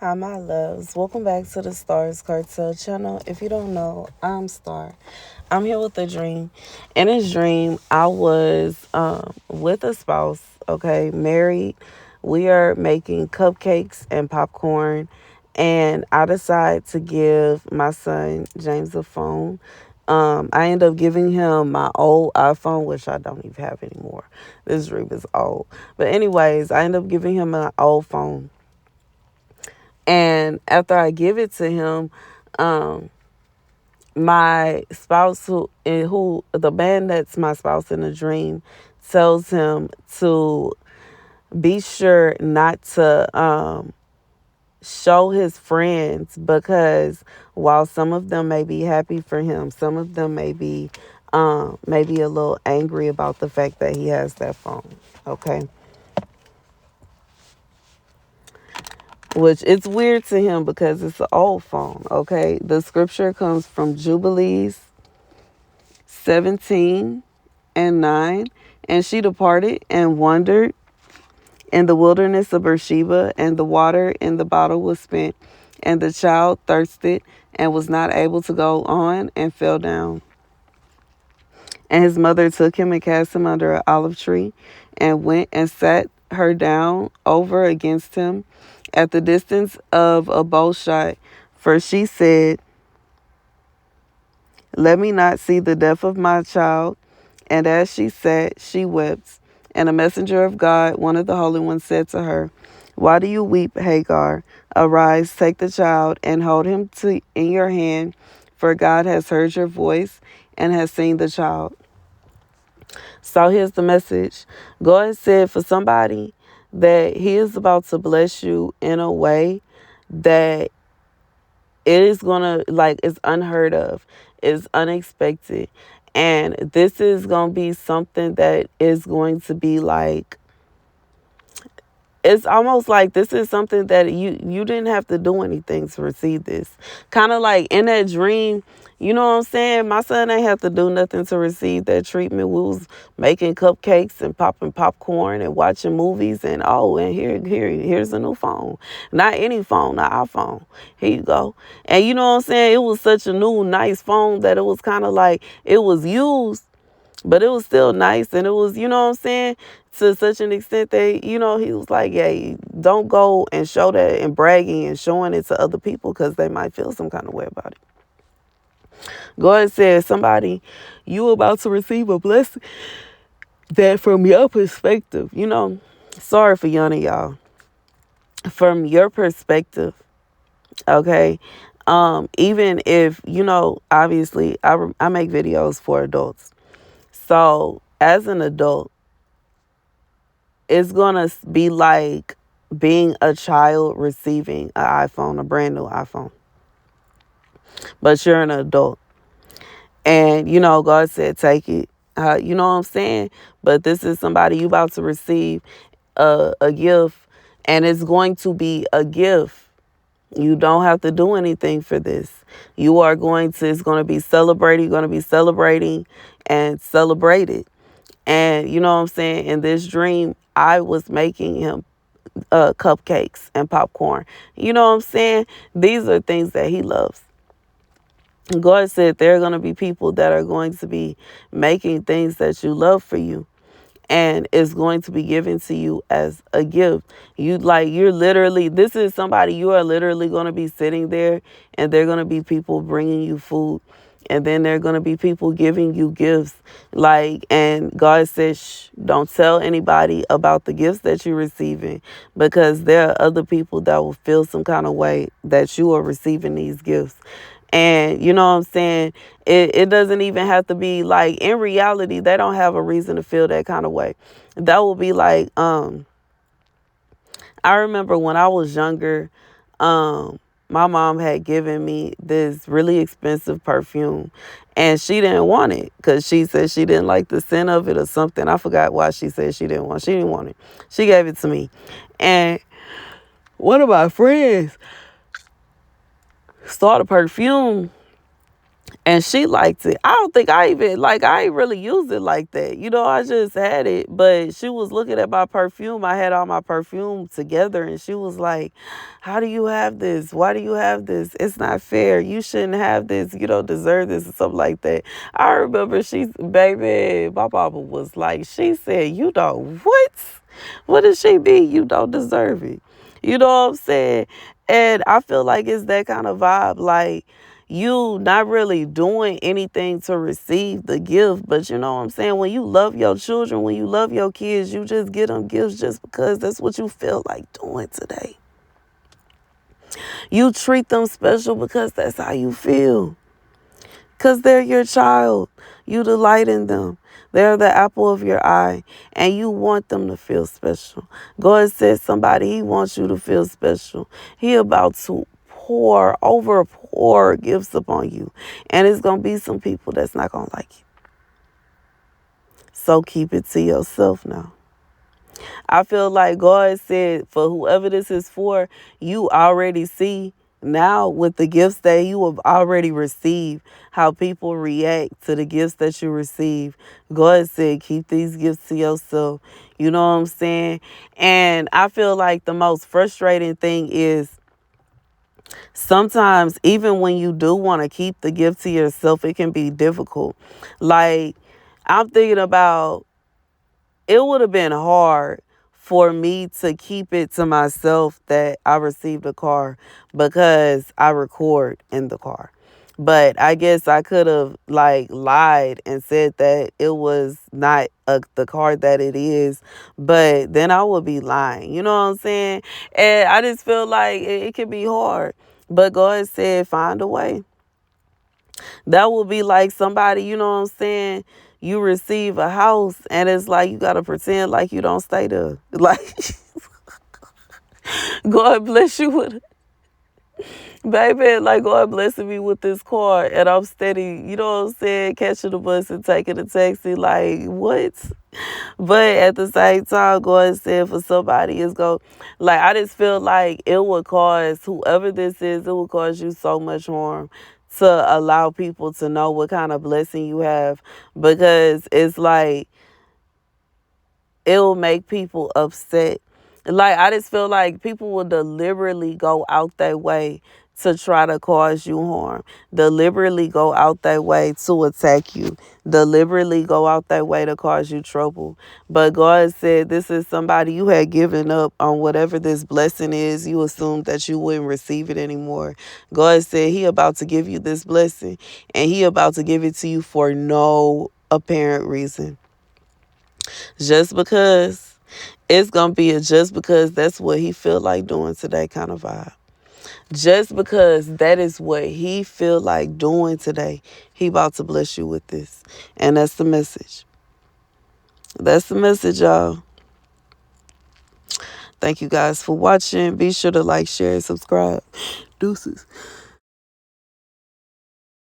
Hi, my loves. Welcome back to the Stars Cartel channel. If you don't know, I'm Star. I'm here with a dream. In this dream, I was with a spouse, okay, married. We are making cupcakes and popcorn, and I decide to give my son, James, a phone. I end up giving him my old iPhone, which I don't even have anymore. This dream is old. But anyways, I end up giving him my old phone. And after I give it to him, um, my spouse, who the man that's my spouse in the dream, tells him to be sure not to show his friends, because while some of them may be happy for him, some of them maybe a little angry about the fact that he has that phone. Okay. Which it's weird to him because it's an old phone. Okay. The scripture comes from Jubilees 17:9. And she departed and wandered in the wilderness of Beersheba, and the water in the bottle was spent, and the child thirsted and was not able to go on, and fell down. And his mother took him and cast him under an olive tree, and went and sat her down over against him at the distance of a bow shot. For she said, let me not see the death of my child. And as she sat, she wept. And a messenger of God, one of the holy ones, said to her, why do you weep, Hagar? Arise, take the child, and hold him in your hand, for God has heard your voice and has seen the child. So here's the message. God said for somebody that he is about to bless you in a way that it is going to, like, it's unheard of. It's unexpected. And this is going to be something that is going to be like, it's almost like this is something that you didn't have to do anything to receive this. Kind of like in that dream, you know what I'm saying? My son ain't have to do nothing to receive that treatment. We was making cupcakes and popping popcorn and watching movies, and and here's a new phone. Not any phone, not our phone. Here you go. And you know what I'm saying? It was such a new, nice phone that it was kind of like it was used, but it was still nice, and it was, you know what I'm saying, to such an extent that, he was like, yeah, don't go and show that and bragging and showing it to other people, because they might feel some kind of way about it. God said, somebody, you about to receive a blessing that from your perspective, sorry for yawning, y'all. From your perspective, okay, even if, obviously I make videos for adults. So as an adult, it's going to be like being a child receiving an iPhone, a brand new iPhone. But you're an adult. And, God said, take it. You know what I'm saying? But this is somebody you about to receive a gift. And it's going to be a gift. You don't have to do anything for this. It's going to be celebrated. You're going to be celebrating and celebrated. And you know what I'm saying? In this dream, I was making him cupcakes and popcorn. You know what I'm saying? These are things that he loves. God said there are going to be people that are going to be making things that you love for you, and it's going to be given to you as a gift. This is somebody, you are literally going to be sitting there, and they're going to be people bringing you food. And then there are going to be people giving you gifts. And God says, shh, don't tell anybody about the gifts that you're receiving, because there are other people that will feel some kind of way that you are receiving these gifts. And you know what I'm saying? It doesn't even have to be like, in reality, they don't have a reason to feel that kind of way. That will be like, I remember when I was younger, my mom had given me this really expensive perfume, and she didn't want it because she said she didn't like the scent of it or something. I forgot why she said she didn't want it. She gave it to me. And one of my friends saw the perfume And she liked it. I don't think I even, like, I ain't really used it like that. I just had it. But she was looking at my perfume. I had all my perfume together. And she was like, how do you have this? Why do you have this? It's not fair. You shouldn't have this. You don't deserve this, or something like that. I remember baby, my mama was like, she said, you don't, what? What does she mean? You don't deserve it. You know what I'm saying? And I feel like it's that kind of vibe. Like, you not really doing anything to receive the gift, but you know what I'm saying? When you love your children, when you love your kids, you just get them gifts just because that's what you feel like doing today. You treat them special because that's how you feel. Because they're your child. You delight in them. They're the apple of your eye. And you want them to feel special. God said somebody, he wants you to feel special. He about to pour gifts upon you. And it's going to be some people that's not going to like you. So keep it to yourself now. I feel like God said for whoever this is for, you already see now with the gifts that you have already received, how people react to the gifts that you receive. God said, keep these gifts to yourself. You know what I'm saying? And I feel like the most frustrating thing is sometimes even when you do want to keep the gift to yourself, it can be difficult. Like, I'm thinking about, it would have been hard for me to keep it to myself that I received a car because I record in the car. But I guess I could have like lied and said that it was not the car that it is, but then I would be lying. You know what I'm saying? And I just feel like it can be hard. But God said, find a way. That would be like somebody, you know what I'm saying? You receive a house and it's like you got to pretend like you don't stay there. Like, God bless you with, baby, like God blessing me with this car and I'm steady, you know what I'm saying, catching the bus and taking a taxi. Like, what? But at the same time, God said for somebody it's go, like, I just feel like it would cause whoever this is, it would cause you so much harm to allow people to know what kind of blessing you have, because it's like it will make people upset. Like, I just feel like people will deliberately go out their way to try to cause you harm, deliberately go out their way to attack you, deliberately go out their way to cause you trouble. But God said this is somebody you had given up on whatever this blessing is. You assumed that you wouldn't receive it anymore. God said he about to give you this blessing and he about to give it to you for no apparent reason. Just because it's going to be a just because that's what he feel like doing today kind of vibe. Just because that is what he feel like doing today, he about to bless you with this. And that's the message. That's the message, y'all. Thank you guys for watching. Be sure to like, share, and subscribe. Deuces.